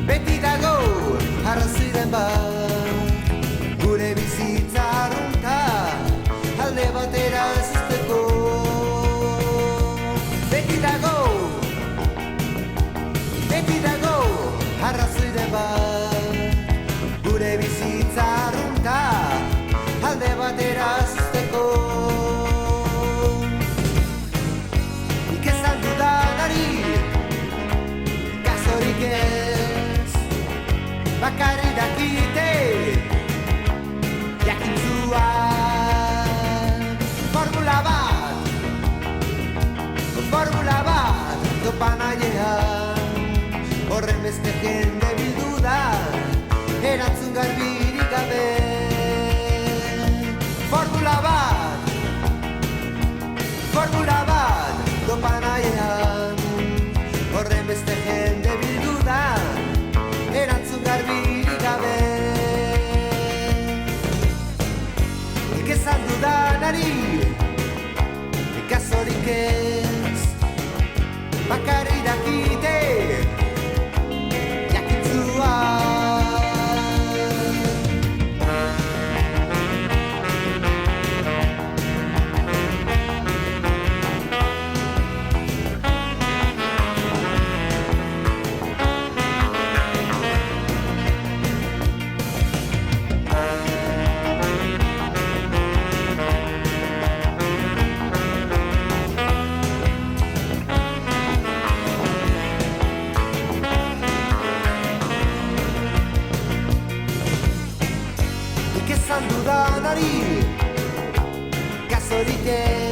beti dago arrazoiren bat, gure bizitza arrunta alde batera ez uzteko. Beti dago arrazoiren bat, gure bizitza arrunta alde batera ez uzteko. Nik esan dudanari kasorik ez, bakarri dakite jakintzuan. Formula bat topa nahiean, horren beste jende bildu da erantzun garbirik gabe. Formula bat topa nahiean, horren beste jende bildu da erantzun garbirik gabe. Nik esan dudanari kasorik ez, bakarri dakite jakintzuan. Esan dudanari kasorik ez,